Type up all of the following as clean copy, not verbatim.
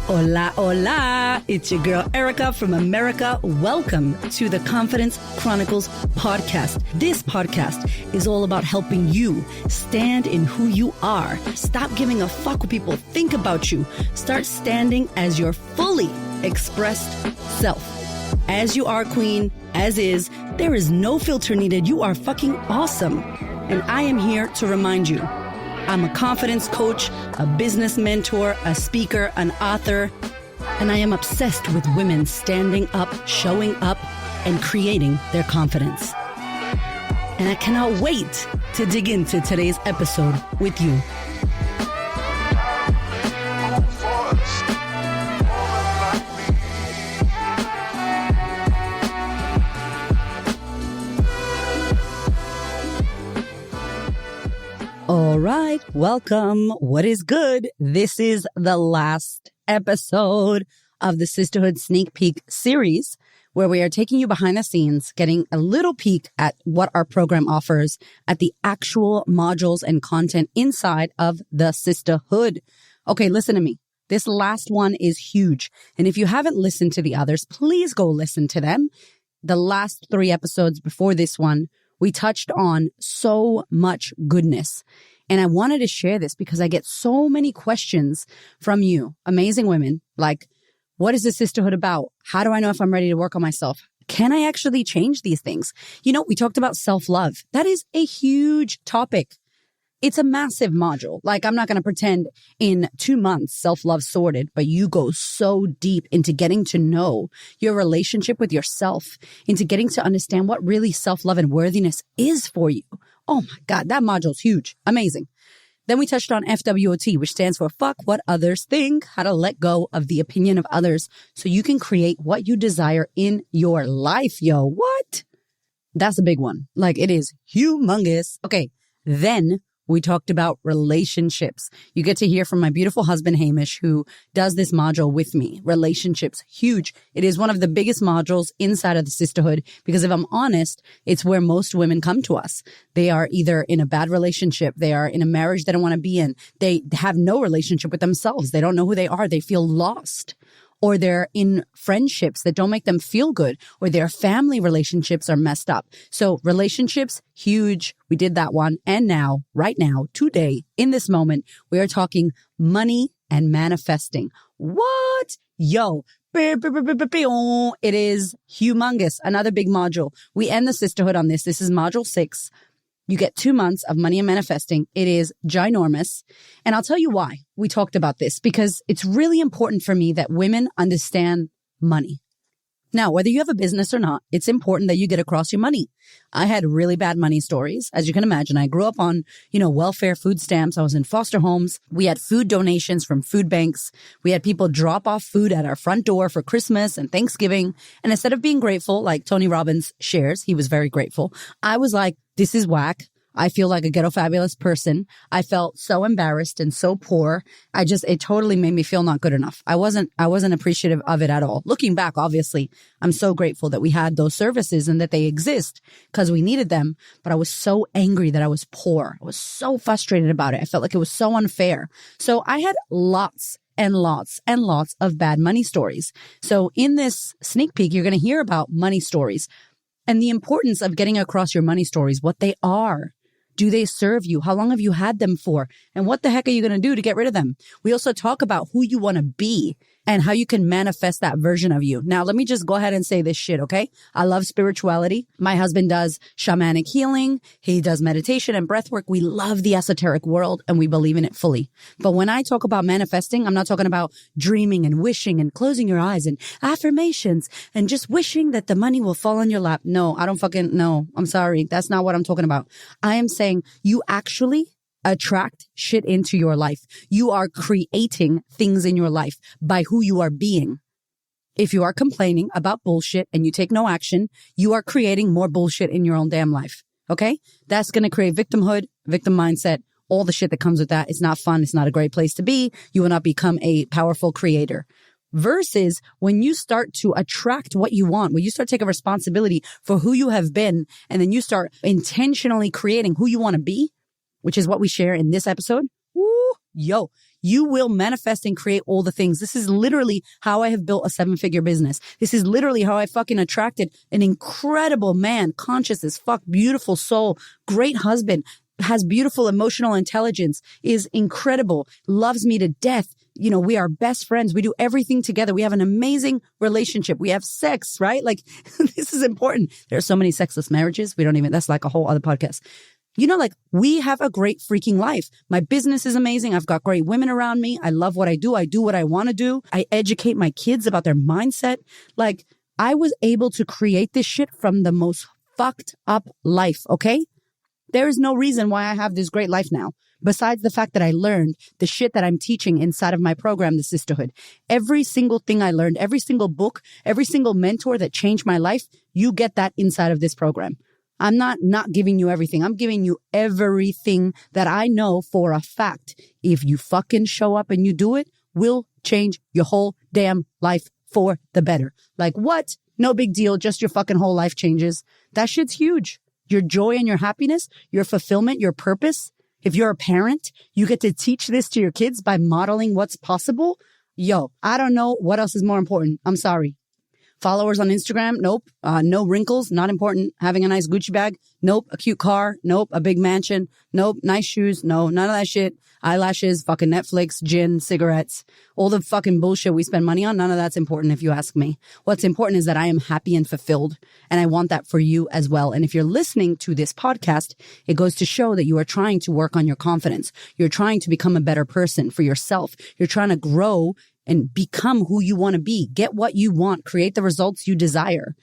Hola, hola. It's your girl, Erica from America. Welcome to the Confidence Chronicles podcast. This podcast is all about helping you stand in who you are. Stop giving a fuck what people think about you. Start standing as your fully expressed self. As you are, queen, as is, there is no filter needed. You are fucking awesome. And I am here to remind you, I'm a confidence coach, a business mentor, a speaker, an author, and I am obsessed with women standing up, showing up, and creating their confidence. And I cannot wait to dig into today's episode with you. All right, welcome. What is good? This is the last episode of the Sistahood Sneak Peek series, where we are taking you behind the scenes, getting a little peek at what our program offers, at the actual modules and content inside of the Sistahood. Okay, listen to me. This last one is huge. And if you haven't listened to the others, please go listen to them. The last 3 episodes before this one, we touched on so much goodness. And I wanted to share this because I get so many questions from you, amazing women, like, what is the sisterhood about? How do I know if I'm ready to work on myself? Can I actually change these things? You know, we talked about self-love. That is a huge topic. It's a massive module. Like, I'm not going to pretend in 2 months self-love sorted, but you go so deep into getting to know your relationship with yourself, into getting to understand what really self-love and worthiness is for you. Oh my God, that module's huge. Amazing. Then we touched on FWOT, which stands for fuck what others think, how to let go of the opinion of others so you can create what you desire in your life, yo. What? That's a big one. Like, it is humongous. Okay. Then we talked about relationships. You get to hear from my beautiful husband, Hamish, who does this module with me. Relationships, huge. It is one of the biggest modules inside of the sisterhood because if I'm honest, it's where most women come to us. They are either in a bad relationship. They are in a marriage they don't want to be in. They have no relationship with themselves. They don't know who they are. They feel lost. Or they're in friendships that don't make them feel good, or their family relationships are messed up. So relationships, huge. We did that one. And now, right now, today, in this moment, we are talking money and manifesting. What? Yo. It is humongous. Another big module. We end the sisterhood on this. This is module 6. You get 2 months of money and manifesting. It is ginormous. And I'll tell you why we talked about this, because it's really important for me that women understand money. Now, whether you have a business or not, it's important that you get across your money. I had really bad money stories. As you can imagine, I grew up on, welfare, food stamps. I was in foster homes. We had food donations from food banks. We had people drop off food at our front door for Christmas and Thanksgiving. And instead of being grateful, like Tony Robbins shares, he was very grateful. I was like, this is whack. I feel like a ghetto fabulous person. I felt so embarrassed and so poor. It totally made me feel not good enough. I wasn't appreciative of it at all. Looking back, obviously, I'm so grateful that we had those services and that they exist because we needed them. But I was so angry that I was poor. I was so frustrated about it. I felt like it was so unfair. So I had lots and lots and lots of bad money stories. So in this sneak peek, you're going to hear about money stories and the importance of getting across your money stories, what they are. Do they serve you? How long have you had them for? And what the heck are you going to do to get rid of them? We also talk about who you want to be and how you can manifest that version of you. Now, let me just go ahead and say this shit, okay? I love spirituality. My husband does shamanic healing. He does meditation and breath work. We love the esoteric world and we believe in it fully. But when I talk about manifesting, I'm not talking about dreaming and wishing and closing your eyes and affirmations and just wishing that the money will fall on your lap. No, I'm sorry. That's not what I'm talking about. I am saying you actually attract shit into your life. You are creating things in your life by who you are being. If you are complaining about bullshit and you take no action, you are creating more bullshit in your own damn life. Okay? That's going to create victimhood, victim mindset, all the shit that comes with that. It's not fun. It's not a great place to be. You will not become a powerful creator. Versus when you start to attract what you want, when you start taking responsibility for who you have been, and then you start intentionally creating who you want to be, which is what we share in this episode. Woo, yo, you will manifest and create all the things. This is literally how I have built a 7-figure business. This is literally how I fucking attracted an incredible man, conscious as fuck, beautiful soul, great husband, has beautiful emotional intelligence, is incredible, loves me to death. You know, we are best friends. We do everything together. We have an amazing relationship. We have sex, right? Like, this is important. There are so many sexless marriages. That's like a whole other podcast. You know, like, we have a great freaking life. My business is amazing. I've got great women around me. I love what I do. I do what I want to do. I educate my kids about their mindset. Like, I was able to create this shit from the most fucked up life, okay? There is no reason why I have this great life now, besides the fact that I learned the shit that I'm teaching inside of my program, the Sistahood. Every single thing I learned, every single book, every single mentor that changed my life, you get that inside of this program. I'm not giving you everything. I'm giving you everything that I know for a fact. If you fucking show up and you do it, will change your whole damn life for the better. Like, what? No big deal. Just your fucking whole life changes. That shit's huge. Your joy and your happiness, your fulfillment, your purpose. If you're a parent, you get to teach this to your kids by modeling what's possible. Yo, I don't know what else is more important. I'm sorry. Followers on Instagram? Nope. No wrinkles? Not important. Having a nice Gucci bag? Nope. A cute car? Nope. A big mansion? Nope. Nice shoes? No. None of that shit. Eyelashes, fucking Netflix, gin, cigarettes, all the fucking bullshit we spend money on. None of that's important if you ask me. What's important is that I am happy and fulfilled, and I want that for you as well. And if you're listening to this podcast, it goes to show that you are trying to work on your confidence. You're trying to become a better person for yourself. You're trying to grow and become who you want to be. Get what you want. Create the results you desire.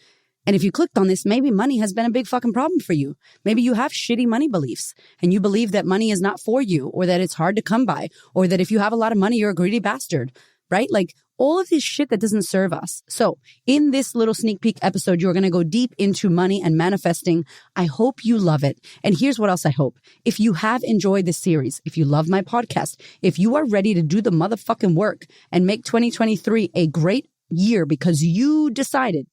And if you clicked on this, maybe money has been a big fucking problem for you. Maybe you have shitty money beliefs and you believe that money is not for you, or that it's hard to come by, or that if you have a lot of money, you're a greedy bastard, right? Like, all of this shit that doesn't serve us. So in this little sneak peek episode, you're going to go deep into money and manifesting. I hope you love it. And here's what else I hope. If you have enjoyed this series, if you love my podcast, if you are ready to do the motherfucking work and make 2023 a great year because you decided,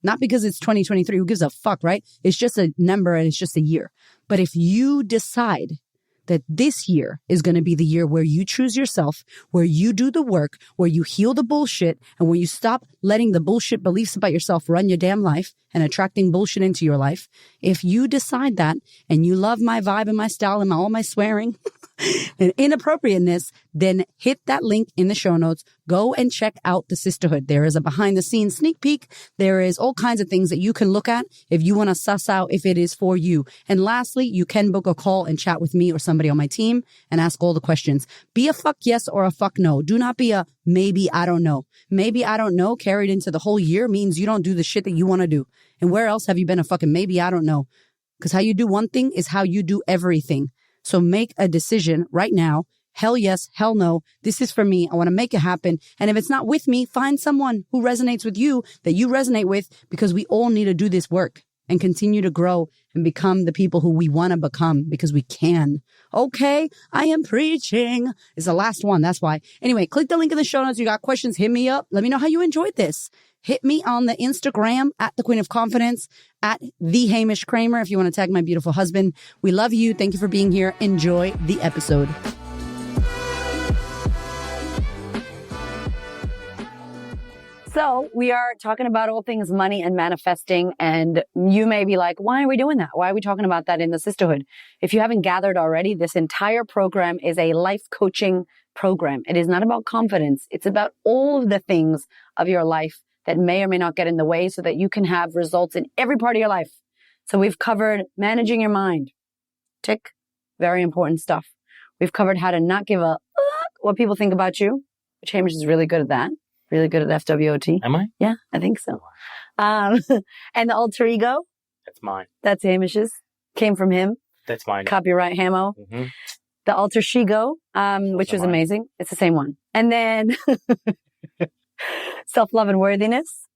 not because it's 2023, who gives a fuck, right? It's just a number and it's just a year. But if you decide that this year is going to be the year where you choose yourself, where you do the work, where you heal the bullshit, and where you stop letting the bullshit beliefs about yourself run your damn life and attracting bullshit into your life. If you decide that and you love my vibe and my style and all my swearing and inappropriateness, then hit that link in the show notes. Go and check out the Sistahood. There is a behind the scenes sneak peek. There is all kinds of things that you can look at if you want to suss out if it is for you. And lastly, you can book a call and chat with me or somebody on my team and ask all the questions. Be a fuck yes or a fuck no. Do not be a maybe I don't know. Maybe I don't know carried into the whole year means you don't do the shit that you want to do. And where else have you been a fucking maybe I don't know? Because how you do one thing is how you do everything. So make a decision right now. Hell yes, hell no. This is for me. I want to make it happen. And if it's not with me, find someone who resonates with you, that you resonate with, because we all need to do this work and continue to grow and become the people who we want to become, because we can. Okay, I am preaching. It's the last one. That's why. Anyway, click the link in the show notes. You got questions, hit me up. Let me know how you enjoyed this. Hit me on the Instagram at the Queen of Confidence, at the Hamish Kramer, if you want to tag my beautiful husband. We love you. Thank you for being here. Enjoy the episode. So we are talking about all things money and manifesting. And you may be like, why are we doing that? Why are we talking about that in the Sistahood? If you haven't gathered already, this entire program is a life coaching program. It is not about confidence. It's about all of the things of your life that may or may not get in the way so that you can have results in every part of your life. So we've covered managing your mind. Tick. Very important stuff. We've covered how to not give a what people think about you, which Hamish is really good at that. Really good at FWOT. Am I? Yeah, I think so. And the alter ego. That's mine. That's Hamish's. Came from him. That's mine. Copyright Hamo. Mm-hmm. The alter shigo, which was amazing. It's the same one. And then self-love and worthiness,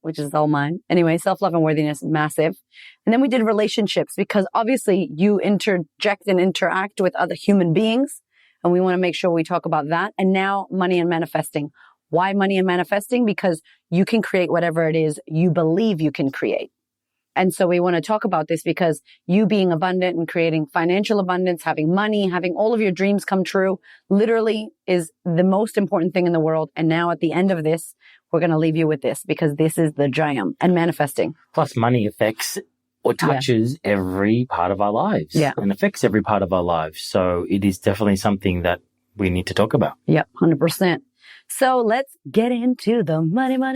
which is all mine. Anyway, self-love and worthiness, massive. And then we did relationships, because obviously you interject and interact with other human beings. And we want to make sure we talk about that. And now money and manifesting. Why money and manifesting? Because you can create whatever it is you believe you can create. And so we want to talk about this because you being abundant and creating financial abundance, having money, having all of your dreams come true, literally is the most important thing in the world. And now at the end of this, we're going to leave you with this because this is the jam and manifesting. Plus money affects or touches every part of our lives and affects every part of our lives. So it is definitely something that we need to talk about. Yep, 100%. So let's get into the money. What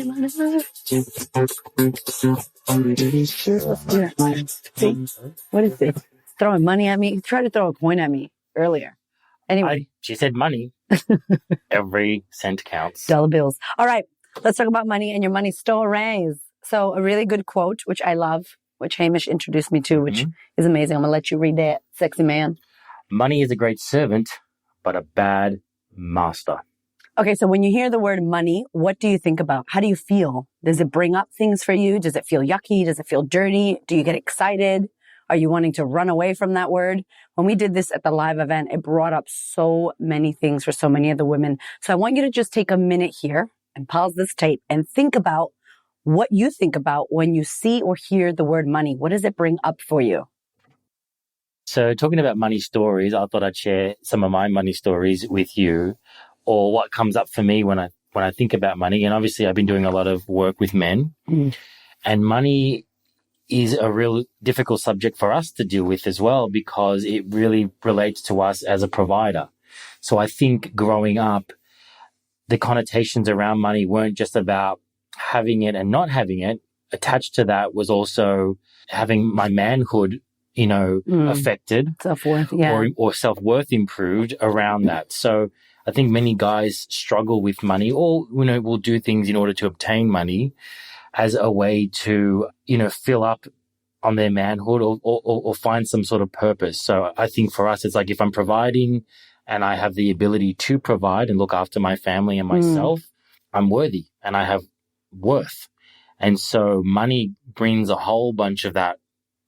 is this? Throwing money at me? He tried to throw a coin at me earlier. Anyway. She said money. Every cent counts. Dollar bills. All right, let's talk about money and your money stories. So a really good quote, which I love, which Hamish introduced me to, which is amazing. I'm going to let you read that, sexy man. Money is a great servant, but a bad master. Okay, so when you hear the word money, what do you think about? How do you feel? Does it bring up things for you? Does it feel yucky? Does it feel dirty? Do you get excited? Are you wanting to run away from that word? When we did this at the live event, it brought up so many things for so many of the women. So I want you to just take a minute here and pause this tape and think about what you think about when you see or hear the word money. What does it bring up for you? So talking about money stories, I thought I'd share some of my money stories with you, or what comes up for me when I think about money. And obviously I've been doing a lot of work with men, and money is a real difficult subject for us to deal with as well, because it really relates to us as a provider. So I think growing up, the connotations around money weren't just about having it and not having it. Attached to that was also having my manhood, affected, self-worth, or self-worth improved around that. So I think many guys struggle with money, or, will do things in order to obtain money as a way to, fill up on their manhood or find some sort of purpose. So I think for us, it's like, if I'm providing and I have the ability to provide and look after my family and myself, I'm worthy and I have worth. And so money brings a whole bunch of that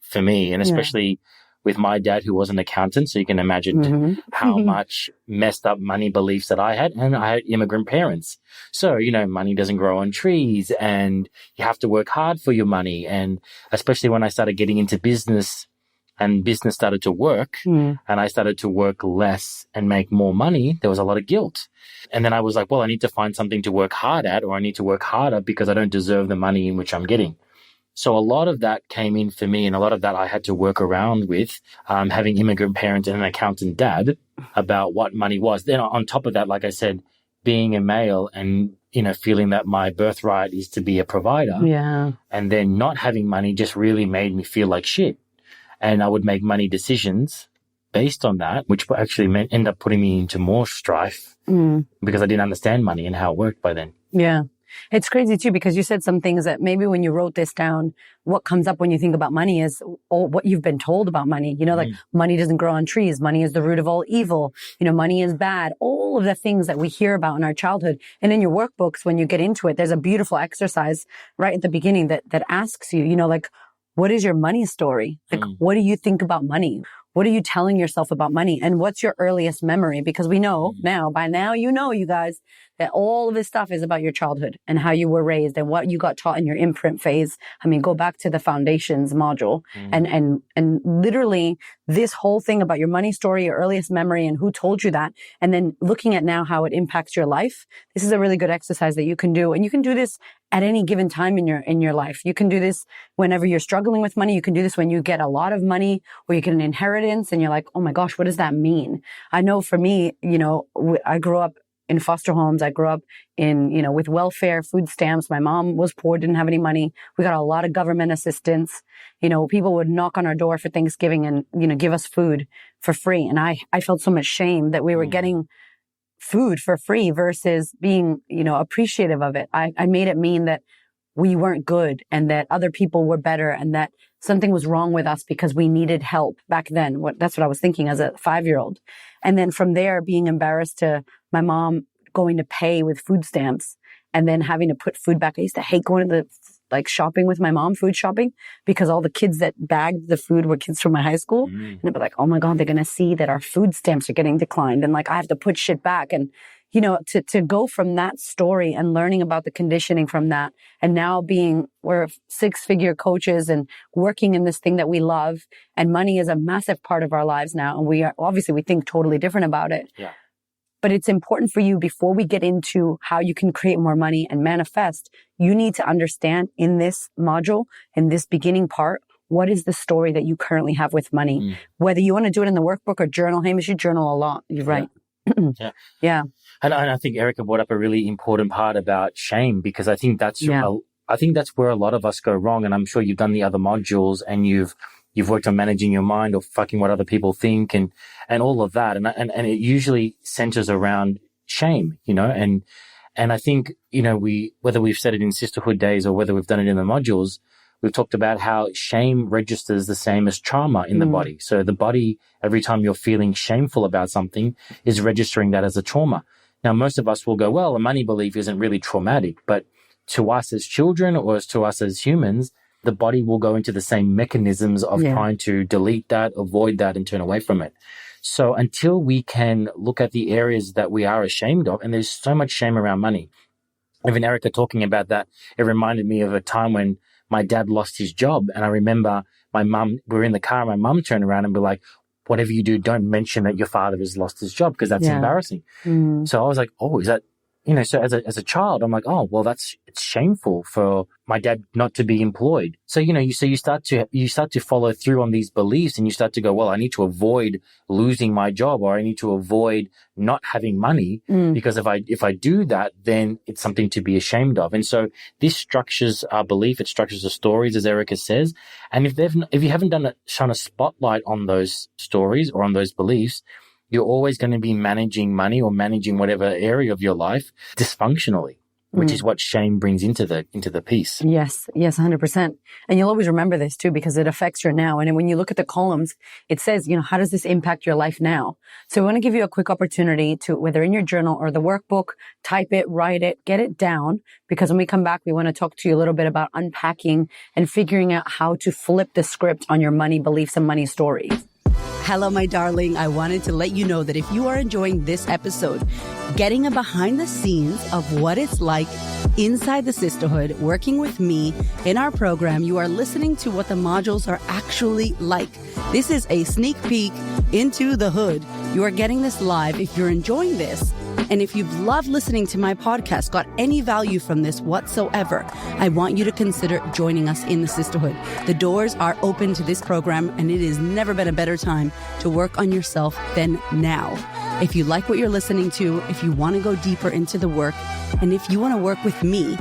for me, and especially with my dad, who was an accountant. So you can imagine how much messed up money beliefs that I had. And I had immigrant parents. So, money doesn't grow on trees, and you have to work hard for your money. And especially when I started getting into business and business started to work, and I started to work less and make more money, there was a lot of guilt. And then I was like, well, I need to find something to work hard at, or I need to work harder because I don't deserve the money in which I'm getting. So a lot of that came in for me, and a lot of that I had to work around with, having immigrant parents and an accountant dad, about what money was. Then on top of that, like I said, being a male and, feeling that my birthright is to be a provider. Yeah. And then not having money just really made me feel like shit. And I would make money decisions based on that, which actually end up putting me into more strife because I didn't understand money and how it worked by then. Yeah. It's crazy too, because you said some things that maybe when you wrote this down, what comes up when you think about money is what you've been told about money. Like money doesn't grow on trees. Money is the root of all evil. Money is bad. All of the things that we hear about in our childhood. And in your workbooks, when you get into it, there's a beautiful exercise right at the beginning that asks you, like, what is your money story? Like, what do you think about money? What are you telling yourself about money? And what's your earliest memory? Because we know by now, you guys, that all of this stuff is about your childhood and how you were raised and what you got taught in your imprint phase. I mean, go back to the foundations module and literally this whole thing about your money story, your earliest memory and who told you that. And then looking at now how it impacts your life. This is a really good exercise that you can do. And you can do this at any given time in your life. You can do this whenever you're struggling with money. You can do this when you get a lot of money or you get an inheritance and you're like, oh my gosh, what does that mean? I know for me, I grew up in foster homes. I grew up in, with welfare, food stamps. My mom was poor, didn't have any money. We got a lot of government assistance. People would knock on our door for Thanksgiving and, give us food for free. And I felt so much shame that we were getting food for free versus being, appreciative of it. I made it mean that we weren't good and that other people were better and that something was wrong with us because we needed help back then. That's what I was thinking as a 5-year-old. And then from there, being embarrassed to my mom going to pay with food stamps and then having to put food back. I used to hate going to the shopping with my mom, food shopping, because all the kids that bagged the food were kids from my high school. And I'd be like, oh my God, they're going to see that our food stamps are getting declined. And I have to put shit back. And, to go from that story and learning about the conditioning from that, and now we're 6-figure coaches and working in this thing that we love, and money is a massive part of our lives now. And we think totally different about it. Yeah. But it's important for you, before we get into how you can create more money and manifest, you need to understand in this module, in this beginning part, what is the story that you currently have with money? Whether you want to do it in the workbook or journal, Hamish, you journal a lot. You're right. Yeah. Yeah. And I think Erica brought up a really important part about shame, because I think that's where a lot of us go wrong. And I'm sure you've done the other modules and you've worked on managing your mind or fucking what other people think and all of that. And it usually centers around shame, and I think, whether we've said it in Sisterhood days or whether we've done it in the modules, we've talked about how shame registers the same as trauma in the body. So the body, every time you're feeling shameful about something, is registering that as a trauma. Now, most of us will go, well, a money belief isn't really traumatic, but to us as children or to us as humans, the body will go into the same mechanisms of trying to delete that, avoid that, and turn away from it. So until we can look at the areas that we are ashamed of, and there's so much shame around money. Even Erica talking about that, it reminded me of a time when my dad lost his job. And I remember we were in the car, and my mum turned around and be like, whatever you do, don't mention that your father has lost his job, because that's embarrassing. So I was like, oh, is that, so as a child, I'm like, oh, well, it's shameful for my dad not to be employed. So, you start to follow through on these beliefs, and you start to go, well, I need to avoid losing my job, or I need to avoid not having money, because if I do that, then it's something to be ashamed of. And so this structures our belief. It structures the stories, as Erica says. And if you haven't shone a spotlight on those stories or on those beliefs, you're always going to be managing money or managing whatever area of your life dysfunctionally, which is what shame brings into the piece. Yes, 100%. And you'll always remember this too, because it affects your now. And when you look at the columns, it says, how does this impact your life now? So I want to give you a quick opportunity to, whether in your journal or the workbook, type it, write it, get it down, because when we come back, we want to talk to you a little bit about unpacking and figuring out how to flip the script on your money beliefs and money stories. Hello, my darling. I wanted to let you know that if you are enjoying this episode, getting a behind the scenes of what it's like inside the Sisterhood, working with me in our program, you are listening to what the modules are actually like. This is a sneak peek into the hood. You are getting this live. If you're enjoying this, and if you've loved listening to my podcast, got any value from this whatsoever, I want you to consider joining us in the Sisterhood. The doors are open to this program, and it has never been a better time to work on yourself than now. If you like what you're listening to, if you want to go deeper into the work, and if you want to work with me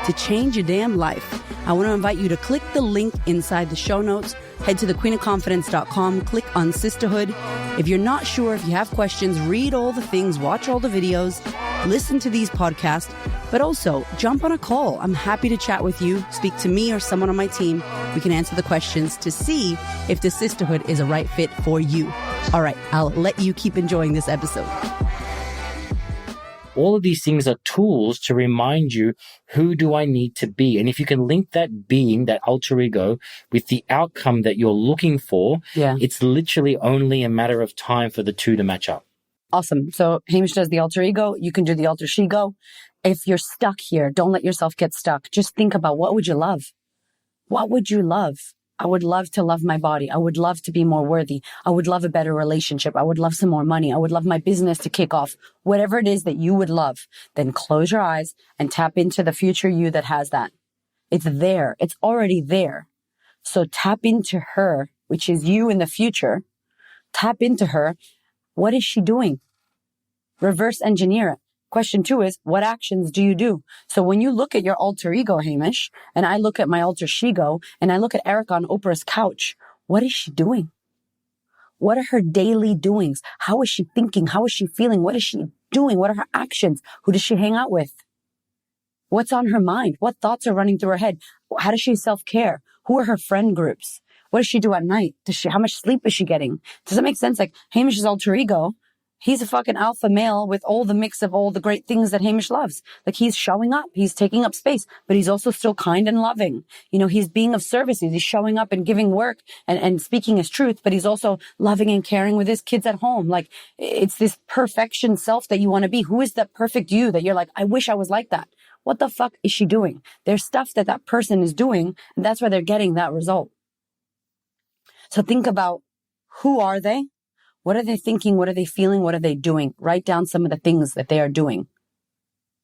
to change your damn life, I want to invite you to click the link inside the show notes. Head to thequeenofconfidence.com, click on Sisterhood. If you're not sure, if you have questions, read all the things, watch all the videos, listen to these podcasts, but also jump on a call. I'm happy to chat with you, speak to me or someone on my team. We can answer the questions to see if the Sisterhood is a right fit for you. All right, I'll let you keep enjoying this episode. All of these things are tools to remind you, who do I need to be? And if you can link that being, that alter ego, with the outcome that you're looking for, it's literally only a matter of time for the two to match up. Awesome. So Hamish does the alter ego. You can do the alter she-go. If you're stuck here, don't let yourself get stuck. Just think about, what would you love? What would you love? I would love to love my body. I would love to be more worthy. I would love a better relationship. I would love some more money. I would love my business to kick off. Whatever it is that you would love, then close your eyes and tap into the future you that has that. It's there. It's already there. So tap into her, which is you in the future. Tap into her. What is she doing? Reverse engineer it. Question 2 is, what actions do you do? So when you look at your alter ego, Hamish, and I look at my alter she-go, and I look at Erica on Oprah's couch, what is she doing? What are her daily doings? How is she thinking? How is she feeling? What is she doing? What are her actions? Who does she hang out with? What's on her mind? What thoughts are running through her head? How does she self-care? Who are her friend groups? What does she do at night? How much sleep is she getting? Does that make sense? Like Hamish's alter ego, He's a fucking alpha male with all the mix of all the great things that Hamish loves. Like, he's showing up, he's taking up space, but he's also still kind and loving. You know, he's being of service. He's showing up and giving work and speaking his truth, but he's also loving and caring with his kids at home. Like, it's this perfection self that you want to be. Who is that perfect you that you're like, I wish I was like that? What the fuck is she doing? There's stuff that person is doing, and that's why they're getting that result. So think about, who are they? What are they thinking? What are they feeling? What are they doing? Write down some of the things that they are doing.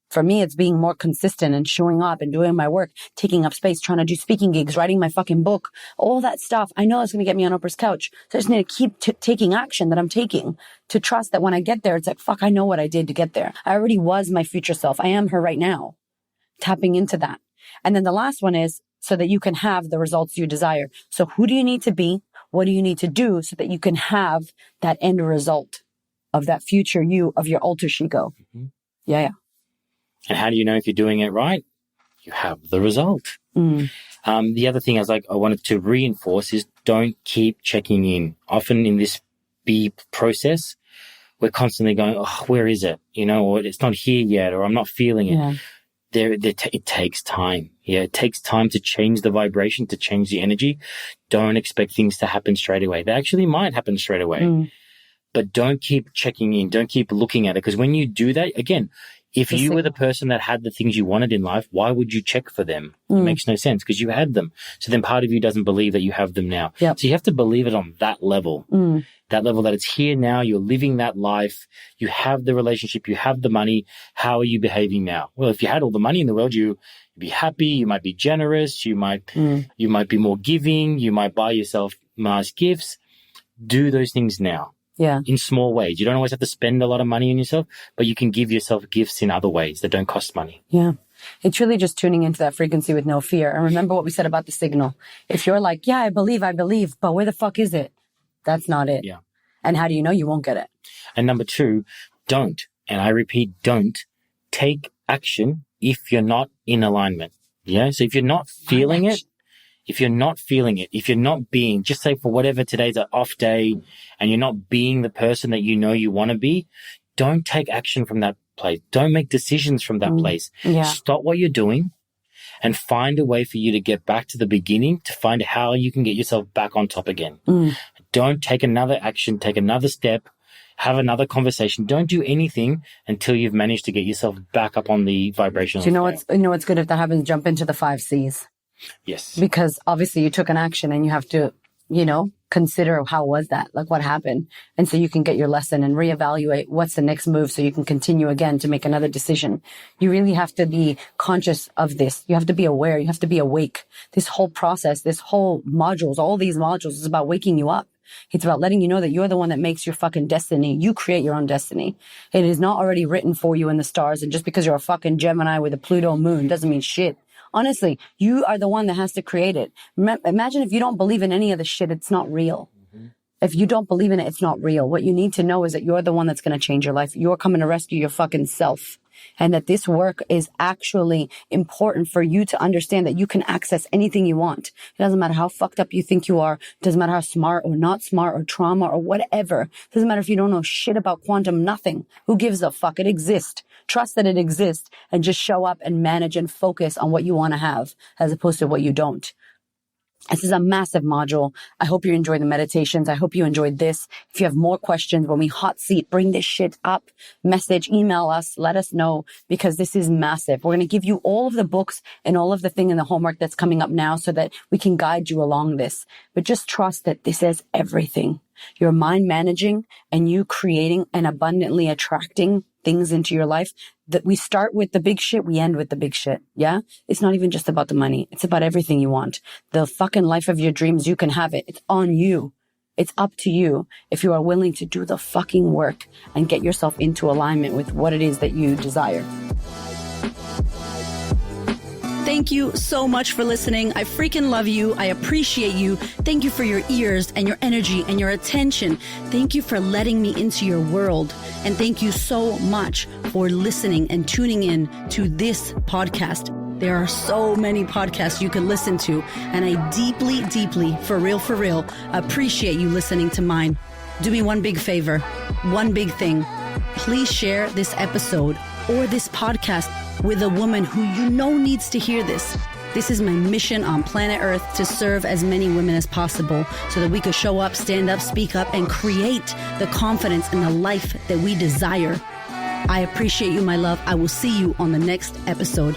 For me, it's being more consistent and showing up and doing my work, taking up space, trying to do speaking gigs, writing my fucking book, all that stuff. I know it's going to get me on Oprah's couch. So I just need to keep taking action that I'm taking to trust that when I get there, it's like, fuck, I know what I did to get there. I already was my future self. I am her right now. Tapping into that. And then the last one is so that you can have the results you desire. So who do you need to be? What do you need to do so that you can have that end result of that future you, of your alter ego? Mm-hmm. Yeah. And how do you know if you're doing it right? You have the result. The other thing I wanted to reinforce is don't keep checking in. Often in this B process, we're constantly going, oh, where is it? You know, or it's not here yet, or I'm not feeling it. Yeah. It takes time. Yeah, it takes time to change the vibration, to change the energy. Don't expect things to happen straight away. They actually might happen straight away. But don't keep checking in. Don't keep looking at it. Because when you do that, again, if you were the person that had the things you wanted in life, why would you check for them? It makes no sense because you had them. So then part of you doesn't believe that you have them now. Yep. So you have to believe it on that level. That level that it's here now, you're living that life, you have the relationship, you have the money. How are you behaving now? Well, if you had all the money in the world, you'd be happy, you might be generous, you might be more giving, you might buy yourself nice gifts. Do those things now. Yeah. In small ways. You don't always have to spend a lot of money on yourself, but you can give yourself gifts in other ways that don't cost money. Yeah. It's really just tuning into that frequency with no fear. And remember what we said about the signal. If you're like, yeah, I believe, but where the fuck is it? That's not it. Yeah. And how do you know you won't get it? And number 2, don't, and I repeat, don't take action if you're not in alignment. Yeah. So if you're not feeling it, if you're not being, just say for whatever today's an off day and you're not being the person that you know you want to be, don't take action from that place. Don't make decisions from that place. Yeah. Stop what you're doing and find a way for you to get back to the beginning, to find how you can get yourself back on top again. Don't take another action, take another step, have another conversation. Don't do anything until you've managed to get yourself back up on the vibrational. Do you know what's good if that happens? Jump into the 5 C's. Yes. Because obviously you took an action and you have to, consider how was that? Like what happened? And so you can get your lesson and reevaluate what's the next move so you can continue again to make another decision. You really have to be conscious of this. You have to be aware. You have to be awake. This whole process, this whole modules, all these modules is about waking you up. It's about letting you know that you're the one that makes your fucking destiny. You create your own destiny. It is not already written for you in the stars. And just because you're a fucking Gemini with a Pluto moon doesn't mean shit. Honestly, you are the one that has to create it. Imagine if you don't believe in any of this shit, it's not real. If you don't believe in it, it's not real. What you need to know is that you're the one that's going to change your life. You're coming to rescue your fucking self. And that this work is actually important for you to understand that you can access anything you want. It doesn't matter how fucked up you think you are. It doesn't matter how smart or not smart or trauma or whatever. It doesn't matter if you don't know shit about quantum, nothing. Who gives a fuck? It exists. Trust that it exists and just show up and manage and focus on what you want to have as opposed to what you don't. This is a massive module. I hope you enjoy the meditations. I hope you enjoyed this. If you have more questions, when we hot seat, bring this shit up, message, email us, let us know, because this is massive. We're going to give you all of the books and all of the thing in the homework that's coming up now so that we can guide you along this. But just trust that this is everything. Your mind managing and you creating and abundantly attracting things into your life, that we start with the big shit, we end with the big shit. Yeah. It's not even just about the money. It's about everything you want. The fucking life of your dreams, you can have it. It's on you. It's up to you if you are willing to do the fucking work and get yourself into alignment with what it is that you desire. Thank you so much for listening. I freaking love you. I appreciate you. Thank you for your ears and your energy and your attention. Thank you for letting me into your world. And thank you so much for listening and tuning in to this podcast. There are so many podcasts you can listen to, and I deeply, deeply, for real, appreciate you listening to mine. Do me one big favor. one big thing. Please share this episode or this podcast with a woman who you know needs to hear this. This is my mission on planet Earth, to serve as many women as possible so that we could show up, stand up, speak up, and create the confidence and the life that we desire. I appreciate you, my love. I will see you on the next episode.